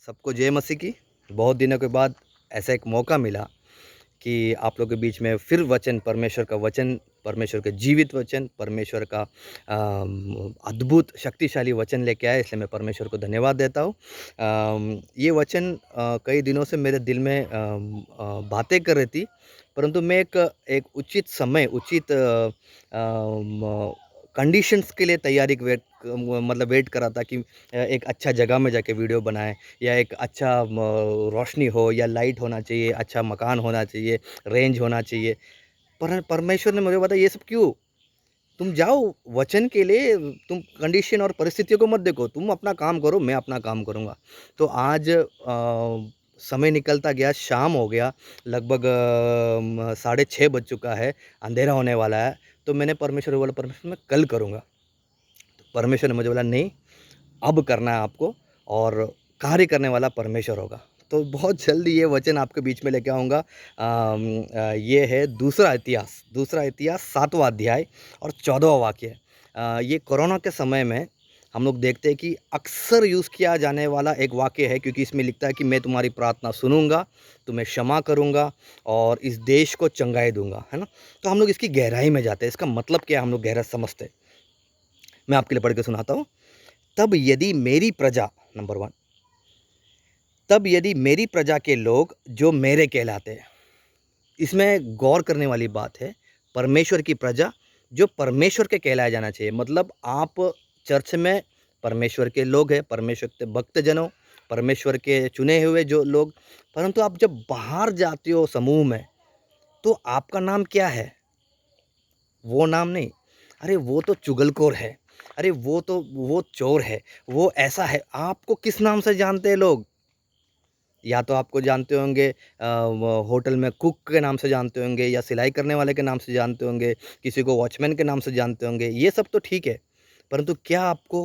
सबको जय मसीह की। बहुत दिनों के बाद ऐसा एक मौका मिला कि आप लोगों के बीच में फिर परमेश्वर का वचन, परमेश्वर के जीवित वचन, परमेश्वर का अद्भुत शक्तिशाली वचन लेके आए, इसलिए मैं परमेश्वर को धन्यवाद देता हूँ। ये वचन कई दिनों से मेरे दिल में बातें कर रही थी, परंतु मैं एक एक उचित समय, उचित कंडीशंस के लिए तैयारी वेट कर रहा था कि एक अच्छा जगह में जाके वीडियो बनाएँ, या एक अच्छा रोशनी हो, या लाइट होना चाहिए, अच्छा मकान होना चाहिए, रेंज होना चाहिए। परमेश्वर ने मुझे बताया, ये सब क्यों? तुम जाओ वचन के लिए, तुम कंडीशन और परिस्थितियों को मत देखो, तुम अपना काम करो, मैं अपना काम करूँगा। तो आज समय निकलता गया, शाम हो गया, लगभग साढ़े 6 बज चुका है, अंधेरा होने वाला है। तो मैंने परमेश्वर को बोला, परमेश्वर मैं कल करूँगा। तो परमेश्वर ने मुझे बोला, नहीं, अब करना है आपको, और कार्य करने वाला परमेश्वर होगा। तो बहुत जल्दी ये वचन आपके बीच में लेके आऊँगा। ये है दूसरा इतिहास 7वाँ अध्याय और 14वाँ वाक्य। ये कोरोना के समय में हम लोग देखते हैं कि अक्सर यूज़ किया जाने वाला एक वाक्य है, क्योंकि इसमें लिखता है कि मैं तुम्हारी प्रार्थना सुनूँगा, तुम्हें क्षमा करूँगा और इस देश को चंगाई दूँगा, है ना? तो हम लोग इसकी गहराई में जाते हैं, इसका मतलब क्या है हम लोग गहरा समझते हैं। मैं आपके लिए पढ़ के सुनाता हूँ। तब यदि मेरी प्रजा, नंबर 1, तब यदि मेरी प्रजा के लोग जो मेरे कहलाते हैं, इसमें गौर करने वाली बात है, परमेश्वर की प्रजा जो परमेश्वर के कहलाया जाना चाहिए। मतलब आप चर्च में परमेश्वर के लोग हैं, परमेश्वर के भक्तजन हो, परमेश्वर के चुने हुए जो लोग, परंतु आप जब बाहर जाते हो समूह में, तो आपका नाम क्या है? वो नाम नहीं। अरे वो तो चुगलखोर है, अरे वो चोर है, वो ऐसा है। आपको किस नाम से जानते हैं लोग? या तो आपको जानते होंगे वो होटल में कुक के नाम से जानते होंगे, या सिलाई करने वाले के नाम से जानते होंगे, किसी को वॉचमैन के नाम से जानते होंगे, ये सब तो ठीक है। परंतु क्या आपको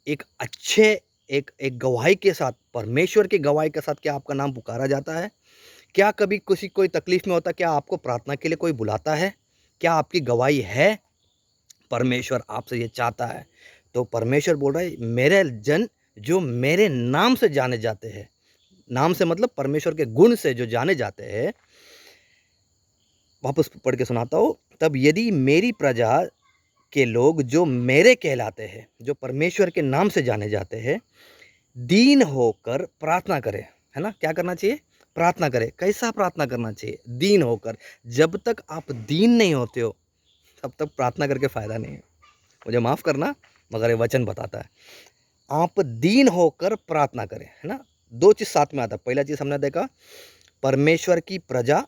एक अच्छे एक एक गवाही के साथ, परमेश्वर की गवाही के साथ क्या आपका नाम पुकारा जाता है? क्या कभी किसी कोई तकलीफ़ में होता है, क्या आपको प्रार्थना के लिए कोई बुलाता है? क्या आपकी गवाही है? परमेश्वर आपसे ये चाहता है। तो परमेश्वर बोल रहा है, मेरे जन जो मेरे नाम से जाने जाते हैं, नाम से मतलब परमेश्वर के गुण से जो जाने जाते हैं, वापस पढ़ के सुनाता हूँ। तब यदि मेरी प्रजा के लोग जो मेरे कहलाते हैं, जो परमेश्वर के नाम से जाने जाते हैं, दीन होकर प्रार्थना करें, है ना? क्या करना चाहिए? प्रार्थना करें। कैसा प्रार्थना करना चाहिए? दीन होकर। जब तक आप दीन नहीं होते हो, तब तक प्रार्थना करके फ़ायदा नहीं है। मुझे माफ़ करना, मगर ये वचन बताता है। आप दीन होकर प्रार्थना करें, है ना? 2 चीज़ साथ में आता है। पहला चीज़ हमने देखा, परमेश्वर की प्रजा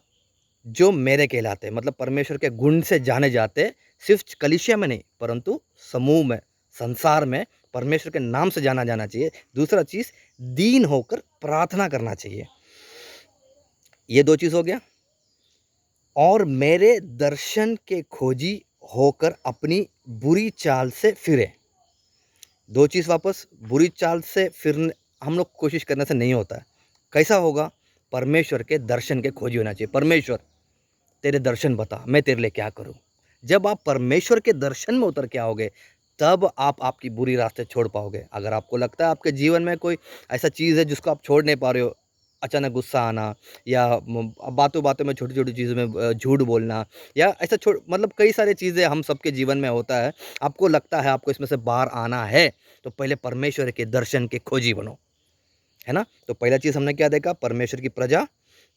जो मेरे कहलाते हैं, मतलब परमेश्वर के गुण से जाने जाते हैं, सिर्फ़ कलीसिया में नहीं, परंतु समूह में, संसार में परमेश्वर के नाम से जाना जाना चाहिए। दूसरा चीज़, दीन होकर प्रार्थना करना चाहिए। ये 2 चीज़ हो गया। और मेरे दर्शन के खोजी होकर अपनी बुरी चाल से फिरे। 2 चीज़ वापस, बुरी चाल से फिरने हम लोग कोशिश करने से नहीं होता है। कैसा होगा? परमेश्वर के दर्शन के खोजी होना चाहिए। परमेश्वर, तेरे दर्शन बता, मैं तेरे लिए क्या करूँ? जब आप परमेश्वर के दर्शन में उतर के आओगे, तब आप आपकी बुरी रास्ते छोड़ पाओगे। अगर आपको लगता है आपके जीवन में कोई ऐसा चीज़ है जिसको आप छोड़ नहीं पा रहे हो, अचानक गुस्सा आना, या बातों-बातों में छोटी-छोटी चीज़ों में झूठ बोलना, या ऐसा मतलब कई सारी चीज़ें हम सबके जीवन में होता है। आपको लगता है आपको इसमें से बाहर आना है, तो पहले परमेश्वर के दर्शन के खोजी बनो, है ना? तो पहला चीज़ हमने क्या देखा? परमेश्वर की प्रजा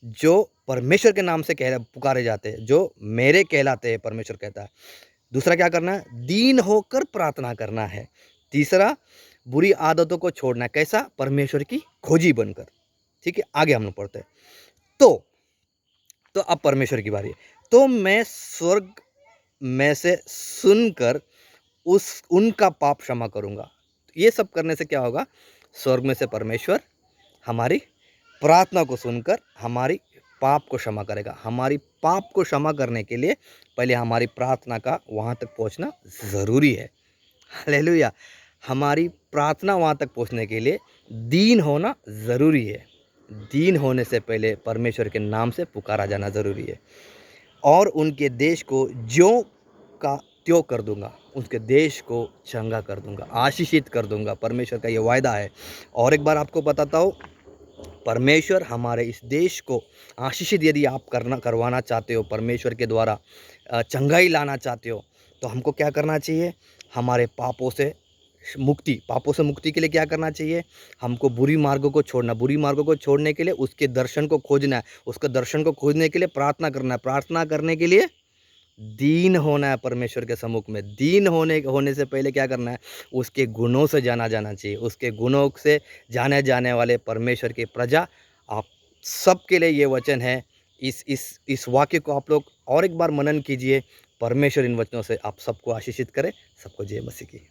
जो परमेश्वर के नाम से पुकारे जाते हैं, जो मेरे कहलाते हैं, परमेश्वर कहता है। दूसरा क्या करना है? दीन होकर प्रार्थना करना है। तीसरा, बुरी आदतों को छोड़ना है। कैसा? परमेश्वर की खोजी बनकर। ठीक है, आगे हम लोग पढ़ते हैं। तो अब परमेश्वर की बारी है। तो मैं स्वर्ग में से सुनकर उनका पाप क्षमा करूँगा। ये सब करने से क्या होगा? स्वर्ग में से परमेश्वर हमारी प्रार्थना को सुनकर हमारी पाप को क्षमा करेगा। हमारी पाप को क्षमा करने के लिए पहले हमारी प्रार्थना का वहाँ तक पहुँचना ज़रूरी है। हालेलुया! हमारी प्रार्थना वहाँ तक पहुँचने के लिए दीन होना ज़रूरी है। दीन होने से पहले परमेश्वर के नाम से पुकारा जाना ज़रूरी है। और उनके देश को ज्यों का त्यों कर दूँगा, उसके देश को चंगा कर दूँगा, आशीषित कर दूँगा। परमेश्वर का ये वायदा है। और एक बार आपको बताता हूँ, परमेश्वर हमारे इस देश को आशीषित यदि आप करवाना चाहते हो, परमेश्वर के द्वारा चंगाई लाना चाहते हो, तो हमको क्या करना चाहिए? हमारे पापों से मुक्ति के लिए क्या करना चाहिए? हमको बुरी मार्गों को छोड़ना, बुरी मार्गों को छोड़ने के लिए उसके दर्शन को खोजना है, उसके दर्शन को खोजने के लिए प्रार्थना करना है, प्रार्थना करने के लिए दीन होना है परमेश्वर के सम्मुख में। दीन होने से पहले क्या करना है? उसके गुणों से जाना जाना चाहिए। उसके गुणों से जाने जाने वाले परमेश्वर की प्रजा, आप सबके लिए ये वचन है। इस वाक्य को आप लोग और एक बार मनन कीजिए। परमेश्वर इन वचनों से आप सबको आशीषित करे। सबको जय मसीह की।